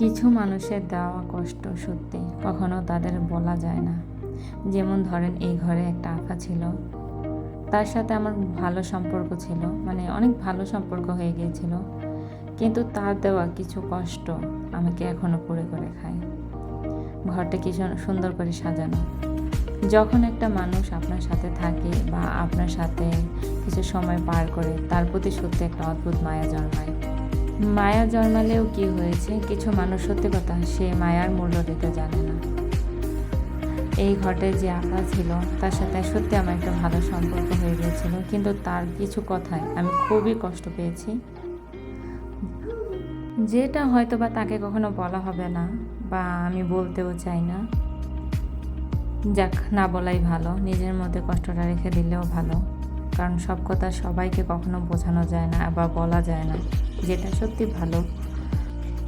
কিছু মানুষের দেওয়া কষ্ট সত্যি কখনো তাদের বলা যায় না। যেমন ধরেন এই ঘরে একটা আপা ছিল, তার সাথে আমার ভালো সম্পর্ক ছিল, মানে অনেক ভালো সম্পর্ক হয়ে গিয়েছিল, কিন্তু তার দেওয়া কিছু কষ্ট আমাকে এখনো কুরে করে খায়। ঘরটা কি সুন্দর করে সাজানো। যখন একটা মানুষ আপনার সাথে থাকে বা আপনার সাথে কিছু সময় পার করে, তার প্রতি সত্যি একটা অদ্ভুত মায়া জন্মায়। মায়া জন্মালেও কি হয়েছে, কিছু মানুষ সত্যি কথা সে মায়ার মূল্য দিতে জানে না। এই ঘটে যে আপা ছিল, তার সাথে সত্যি আমার একটা ভালো সম্পর্ক হয়ে গিয়েছিল, কিন্তু তার কিছু কথায় আমি খুবই কষ্ট পেয়েছি, যেটা হয়তো বা তাকে কখনো বলা হবে না বা আমি বলতেও চাই না। যাক, না বলাই ভালো, নিজের মধ্যে কষ্টটা রেখে দিলেও ভালো, কারণ সব কথা সবাইকে কখনো বোঝানো যায় না বা বলা যায় না। যেটা সত্যি ভালো,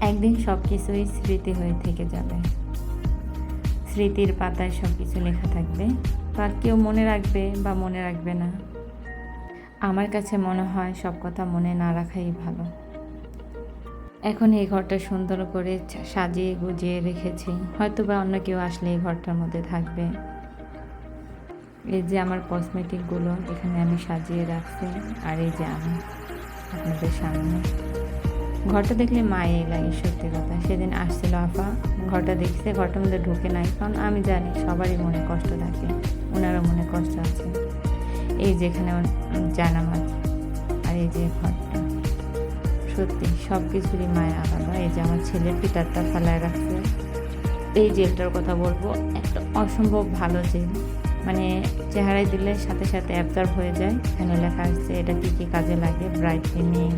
একদিন সব কিছুই স্মৃতি হয়ে থেকে যাবে। স্মৃতির পাতায় সব কিছু লেখা থাকবে, তা কেউ মনে রাখবে বা মনে রাখবে না। আমার কাছে মনে হয় সব কথা মনে না রাখাই ভালো। এখন এই ঘরটা সুন্দর করে সাজিয়ে গুজিয়ে রেখেছি, হয়তো বা অন্য কেউ আসলে এই ঘরটার মধ্যে থাকবে। এই যে আমার কসমেটিকগুলো এখানে আমি সাজিয়ে রাখছি, আর এই যে আমি আপনাদের সামনে। ঘরটা দেখলে মায়ে লাগে সত্যি কথা। সেদিন আসছিল আপা, ঘরটা দেখছে, ঘরটার মধ্যে ঢুকে নাই, কারণ আমি জানি সবারই মনে কষ্ট থাকে, ওনারও মনে কষ্ট আছে। এই যেখানে জানামাজ, আর এই যে ঘরটা, সত্যি সব কিছুরই মায়া আলাদা। এই যে আমার ছেলের পিঠারটা ফেলায় রাখছে। এই জেলটার কথা বলবো, একটা অসম্ভব ভালো জেল, মানে চেহারায় দিলে সাথে সাথে অ্যাবজর্ব হয়ে যায়। এখানে লেখা আসছে এটা কী কী কাজে লাগে, ব্রাইটেনিং,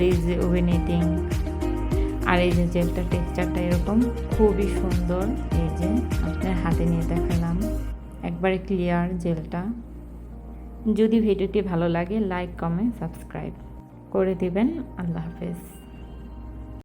রিজুভেনেটিং। আর এই যে জেলটার টেক্সচারটা এরকম খুবই সুন্দর। এই যে আপনার হাতে নিয়ে দেখালাম, একবারে ক্লিয়ার জেলটা। যদি ভিডিওটি ভালো লাগে লাইক, কমেন্ট, সাবস্ক্রাইব করে দিবেন। আল্লাহ হাফেজ।